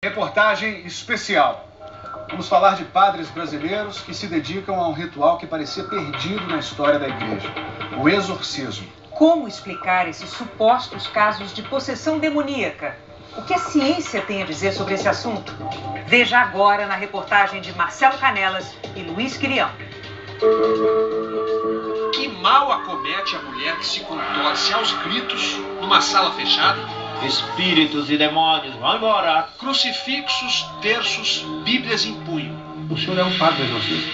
Reportagem especial. Vamos falar de padres brasileiros que se dedicam a um ritual que parecia perdido na história da igreja: o exorcismo. Como explicar esses supostos casos de possessão demoníaca? O que a ciência tem a dizer sobre esse assunto? Veja agora na reportagem de Marcelo Canelas e Luiz Quirião. Que mal acomete a mulher que se contorce aos gritos numa sala fechada? Espíritos e demônios, vão embora. Crucifixos, terços, bíblias em punho. O senhor é um padre exorcista?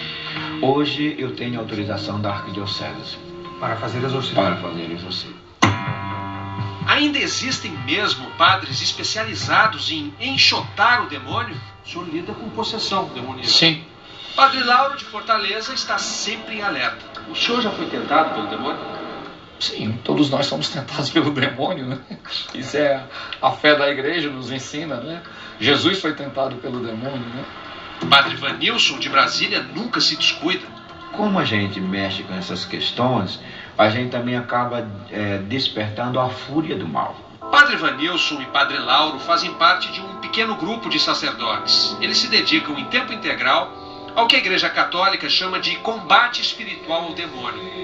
Hoje eu tenho autorização da arquidiocese. Para fazer exorcismo? Para fazer exorcismo. Ainda existem mesmo padres especializados em enxotar o demônio? O senhor lida com possessão demoníaca. Sim. Padre Lauro de Fortaleza está sempre em alerta. O senhor já foi tentado pelo demônio? Sim, todos nós somos tentados pelo demônio, né? Isso é a fé da igreja, nos ensina, né? Jesus foi tentado pelo demônio, né? Padre Vanilson de Brasília nunca se descuida. Como a gente mexe com essas questões, a gente também acaba despertando a fúria do mal. Padre Vanilson e Padre Lauro fazem parte de um pequeno grupo de sacerdotes. Eles se dedicam em tempo integral ao que a Igreja Católica chama de combate espiritual ao demônio.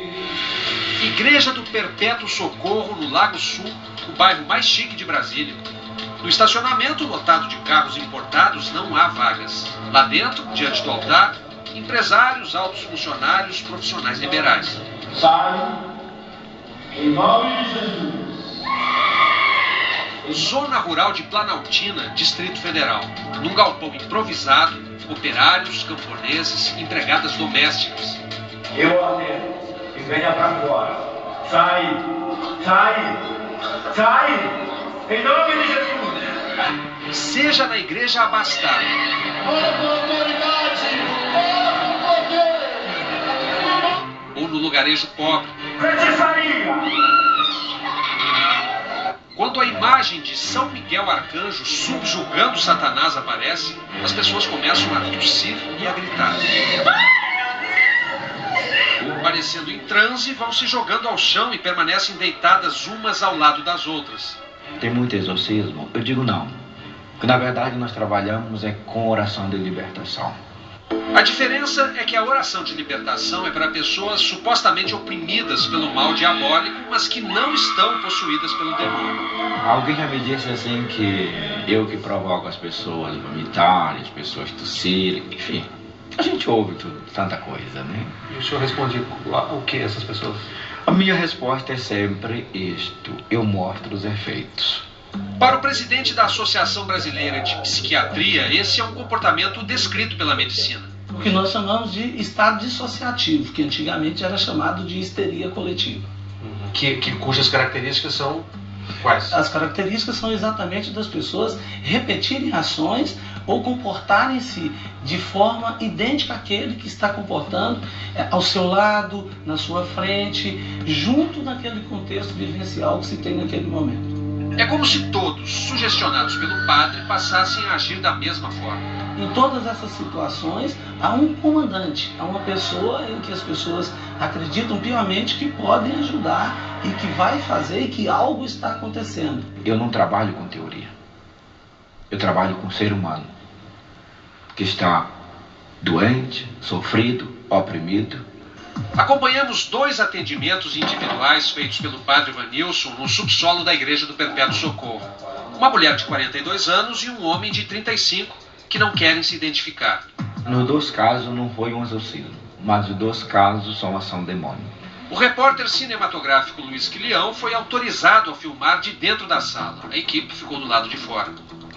Igreja do Perpétuo Socorro, no Lago Sul, o bairro mais chique de Brasília. No estacionamento lotado de carros importados não há vagas. Lá dentro, diante do altar, empresários, altos funcionários, profissionais liberais. Sai, em nome de Jesus. Zona Rural de Planaltina, Distrito Federal. Num galpão improvisado, operários, camponeses, empregadas domésticas. Eu ordeno que venha para fora. Sai, sai, sai, em nome de Jesus. Seja na igreja abastada. Ora com autoridade, ora com poder. Ou no lugarejo pobre. Feitiçaria. Quando a imagem de São Miguel Arcanjo subjugando Satanás aparece, as pessoas começam a tossir e a gritar. Parecendo em transe, vão se jogando ao chão e permanecem deitadas umas ao lado das outras. Tem muito exorcismo? Eu digo não. Porque na verdade nós trabalhamos com oração de libertação. A diferença é que a oração de libertação é para pessoas supostamente oprimidas pelo mal diabólico, mas que não estão possuídas pelo demônio. Alguém já me disse assim que eu que provoco as pessoas vomitarem, as pessoas tossirem, enfim. A gente ouve tanta coisa, né? E o senhor responde o que essas pessoas? A minha resposta é sempre isto: eu mostro os efeitos. Para o presidente da Associação Brasileira de Psiquiatria, esse é um comportamento descrito pela medicina. O que nós chamamos de estado dissociativo, que antigamente era chamado de histeria coletiva. Cujas características são quais? As características são exatamente das pessoas repetirem ações ou comportarem-se de forma idêntica àquele que está comportando ao seu lado, na sua frente, junto naquele contexto vivencial que se tem naquele momento. É como se todos, sugestionados pelo padre, passassem a agir da mesma forma. Em todas essas situações, há um comandante, há uma pessoa em que as pessoas acreditam piamente que podem ajudar e que vai fazer e que algo está acontecendo. Eu não trabalho com teoria. Eu trabalho com o ser humano que está doente, sofrido, oprimido. Acompanhamos 2 atendimentos individuais feitos pelo padre Vanilson no subsolo da Igreja do Perpétuo Socorro. Uma mulher de 42 anos e um homem de 35 que não querem se identificar. Nos 2 casos não foi um exorcismo, mas os 2 casos são ação demônio. O repórter cinematográfico Luiz Quirião foi autorizado a filmar de dentro da sala. A equipe ficou do lado de fora.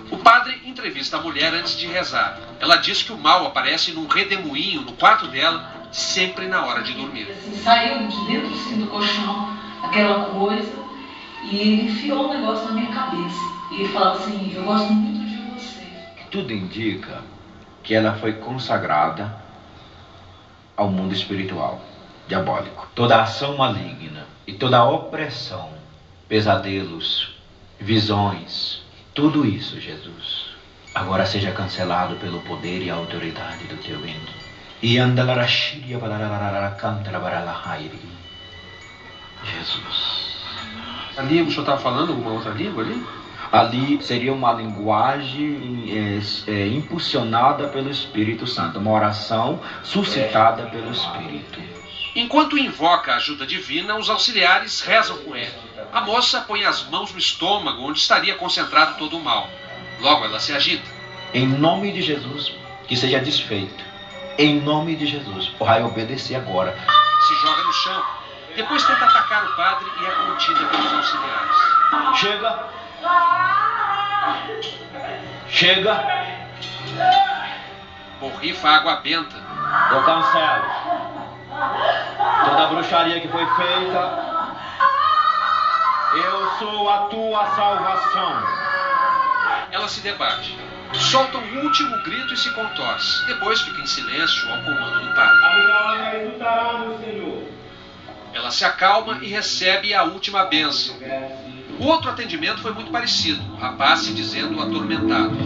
O padre entrevista a mulher antes de rezar. Ela diz que o mal aparece num redemoinho no quarto dela, sempre na hora de dormir. Saiu de dentro do colchão aquela coisa e ele enfiou um negócio na minha cabeça. E ele falava assim: eu gosto muito de você. Tudo indica que ela foi consagrada ao mundo espiritual, diabólico. Toda ação maligna e toda opressão, pesadelos, visões, tudo isso, Jesus, agora seja cancelado pelo poder e a autoridade do teu ente. Jesus. A língua, o senhor estava falando alguma outra língua ali? Ali seria uma linguagem impulsionada pelo Espírito Santo, uma oração suscitada pelo Espírito. Enquanto invoca a ajuda divina, os auxiliares rezam com ele. A moça põe as mãos no estômago, onde estaria concentrado todo o mal. Logo ela se agita. Em nome de Jesus, que seja desfeito. Em nome de Jesus. Vai obedecer agora. Se joga no chão. Depois tenta atacar o padre e é contida pelos auxiliares. Chega! Chega! Borrifa água benta. Eu cancelo toda a bruxaria que foi feita. Eu sou a tua salvação. Ela se debate. Solta um último grito e se contorce. Depois fica em silêncio ao comando do padre. A milagre resultará no Senhor. Ela se acalma e recebe a última bênção. O outro atendimento foi muito parecido, o rapaz se dizendo atormentado.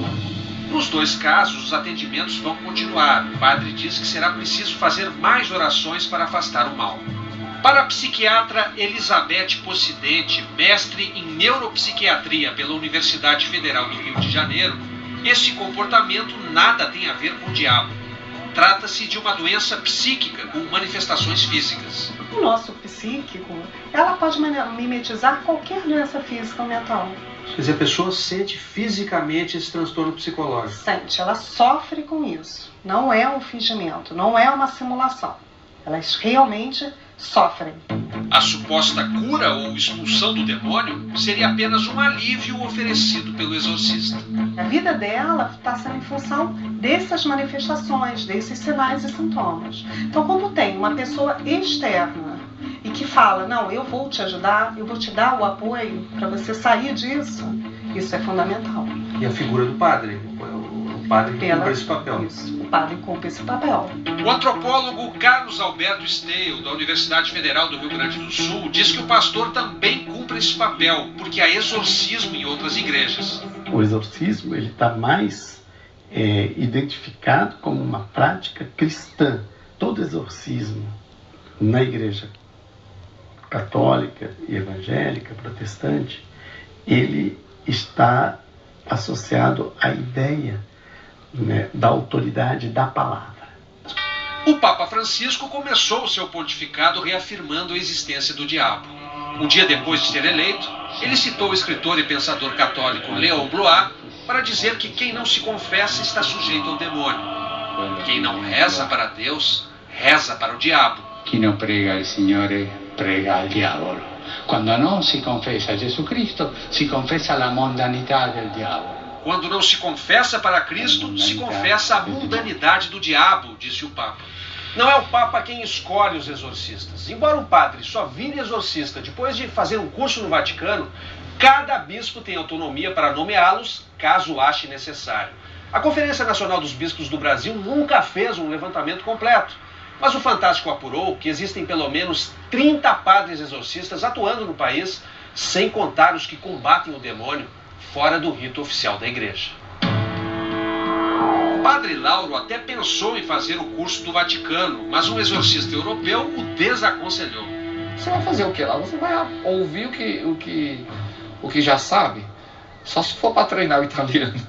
Nos dois casos, os atendimentos vão continuar. O padre diz que será preciso fazer mais orações para afastar o mal. Para a psiquiatra Elizabeth Possidente, mestre em neuropsiquiatria pela Universidade Federal do Rio de Janeiro, esse comportamento nada tem a ver com o diabo. Trata-se de uma doença psíquica com manifestações físicas. O nosso psíquico, ela pode mimetizar qualquer doença física ou mental. Quer dizer, a pessoa sente fisicamente esse transtorno psicológico. Sente, ela sofre com isso. Não é um fingimento, não é uma simulação. Elas realmente sofrem. A suposta cura ou expulsão do demônio seria apenas um alívio oferecido pelo exorcista. A vida dela está sendo em função dessas manifestações, desses sinais e sintomas. Então, quando tem uma pessoa externa e que fala, não, eu vou te ajudar, eu vou te dar o apoio para você sair disso, isso é fundamental. E a figura do padre? O padre cumpre esse papel. Isso, o padre cumpre esse papel. O antropólogo Carlos Alberto Steil, da Universidade Federal do Rio Grande do Sul, diz que o pastor também cumpre esse papel, porque há exorcismo em outras igrejas. O exorcismo ele está mais identificado como uma prática cristã. Todo exorcismo na igreja católica e evangélica, protestante, ele está associado à ideia, né, da autoridade da palavra. O Papa Francisco começou o seu pontificado reafirmando a existência do diabo. Um dia depois de ser eleito, ele citou o escritor e pensador católico Léon Blois para dizer que quem não se confessa está sujeito ao demônio. Quem não reza para Deus, reza para o diabo. Quem não prega al Signore, prega al diavolo. Quando não se confessa a Jesus Cristo, se confessa a mundanidade do diabo. Quando não se confessa para Cristo, se confessa a mundanidade do diabo, disse o Papa. Não é o Papa quem escolhe os exorcistas. Embora um padre só vire exorcista depois de fazer um curso no Vaticano, cada bispo tem autonomia para nomeá-los, caso ache necessário. A Conferência Nacional dos Bispos do Brasil nunca fez um levantamento completo, mas o Fantástico apurou que existem pelo menos 30 padres exorcistas atuando no país, sem contar os que combatem o demônio fora do rito oficial da igreja. O padre Lauro até pensou em fazer o curso do Vaticano, mas um exorcista europeu o desaconselhou. Você vai fazer o que lá? Você vai ouvir o que já sabe? Só se for para treinar o italiano.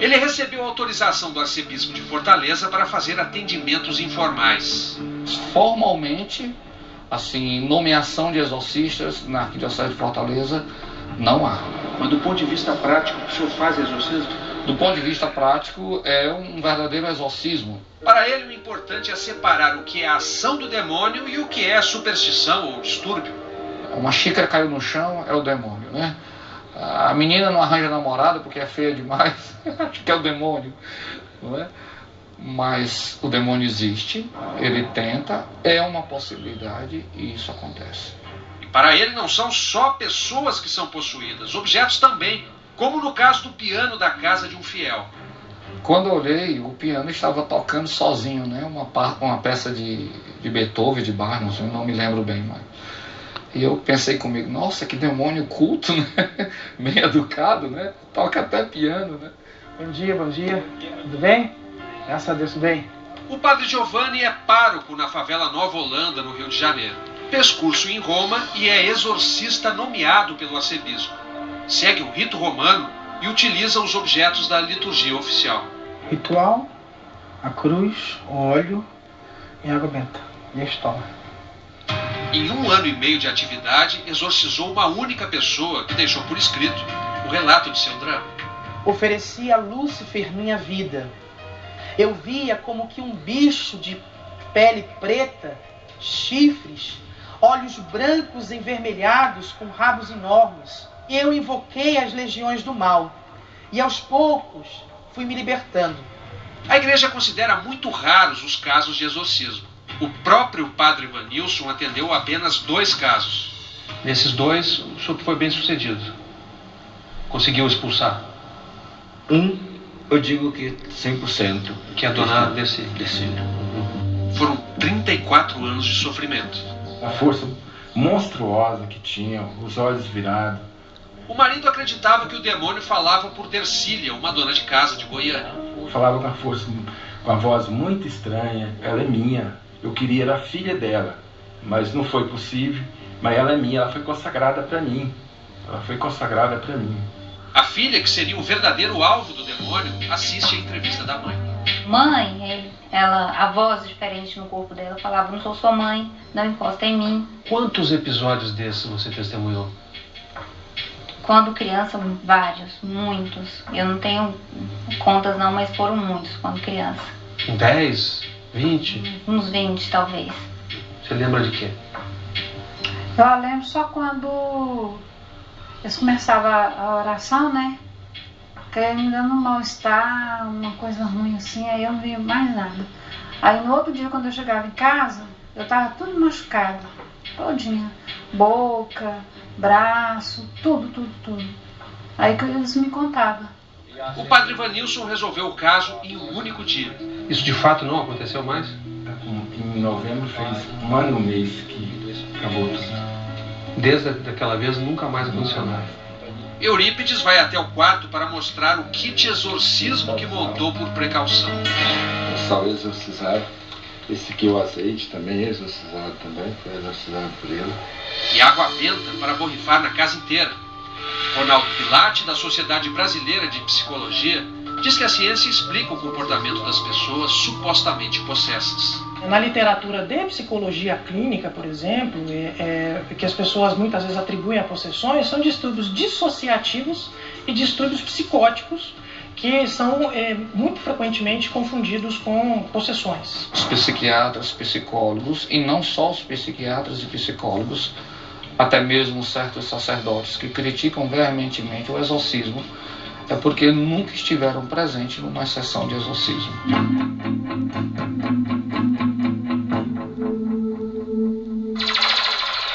Ele recebeu autorização do arcebispo de Fortaleza para fazer atendimentos informais. Formalmente, assim, nomeação de exorcistas na Arquidiocese de Fortaleza, não há. Mas do ponto de vista prático, o senhor faz exorcismo? Do ponto de vista prático, é um verdadeiro exorcismo. Para ele, o importante é separar o que é a ação do demônio e o que é superstição ou distúrbio. Uma xícara caiu no chão, é o demônio, né? A menina não arranja namorada porque é feia demais, acho que é o demônio, não é? Mas o demônio existe, ele tenta, é uma possibilidade e isso acontece. E para ele não são só pessoas que são possuídas, objetos também, como no caso do piano da casa de um fiel. Quando eu olhei, o piano estava tocando sozinho, né? Uma peça de Beethoven, de Bach, não me lembro bem mais. E eu pensei comigo, nossa, que demônio culto, né? Bem educado, né? Toca até piano, né? Bom dia, tudo bem? Graças a Deus, tudo bem. O padre Giovanni é pároco na favela Nova Holanda, no Rio de Janeiro. Fez curso em Roma e é exorcista nomeado pelo arcebispo. segue o rito romano e utiliza os objetos da liturgia oficial. Ritual, a cruz, o óleo e água benta. E a estola. Em 1 ano e meio de atividade, exorcizou uma única pessoa que deixou por escrito o relato de seu drama. Ofereci a Lúcifer minha vida. Eu via como que um bicho de pele preta, chifres, olhos brancos envermelhados com rabos enormes. E eu invoquei as legiões do mal. E aos poucos fui me libertando. A igreja considera muito raros os casos de exorcismo. O próprio padre Ivanilson atendeu apenas 2 casos. Nesses 2, o senhor foi bem sucedido. Conseguiu expulsar. Eu digo que 100%. Que é a dona Dercy. Foram 34 anos de sofrimento. A força monstruosa que tinha, os olhos virados. O marido acreditava que o demônio falava por Dercília, uma dona de casa de Goiânia. Falava com a força, com a voz muito estranha. Ela é minha. Eu queria era a filha dela, mas não foi possível. Mas ela é minha, ela foi consagrada para mim. Ela foi consagrada para mim. A filha, que seria o verdadeiro alvo do demônio, assiste a entrevista da mãe. Mãe, a voz diferente no corpo dela falava: não sou sua mãe, não encosta em mim. Quantos episódios desses você testemunhou? Quando criança, vários, muitos. Eu não tenho contas não, mas foram muitos quando criança. 10? 20? Uns 20, talvez. Você lembra de quê? Eu lembro só quando eles começavam a oração, né? Porque me dando um mal-estar, uma coisa ruim assim, aí eu não via mais nada. Aí no outro dia, quando eu chegava em casa, eu tava tudo machucado, todinha. Boca, braço, tudo. Aí que eles me contavam. O padre Ivanilson resolveu o caso em um único dia. Isso de fato não aconteceu mais? Em novembro fez 1 ano e 1 mês que acabou tudo. Desde aquela vez nunca mais aconteceu nada. Eurípides vai até o quarto para mostrar o kit exorcismo que montou por precaução. O sal exorcizado. Esse aqui, o azeite, também é exorcizado também, foi exorcizado por ele. E água benta para borrifar na casa inteira. Ronaldo Pilate, da Sociedade Brasileira de Psicologia, diz que a ciência explica o comportamento das pessoas supostamente possessas. Na literatura de psicologia clínica, por exemplo, que as pessoas muitas vezes atribuem a possessões, são distúrbios dissociativos e distúrbios psicóticos, que são muito frequentemente confundidos com possessões. Os psiquiatras, psicólogos, e não só os psiquiatras e psicólogos, até mesmo certos sacerdotes que criticam veementemente o exorcismo, é porque nunca estiveram presentes numa sessão de exorcismo.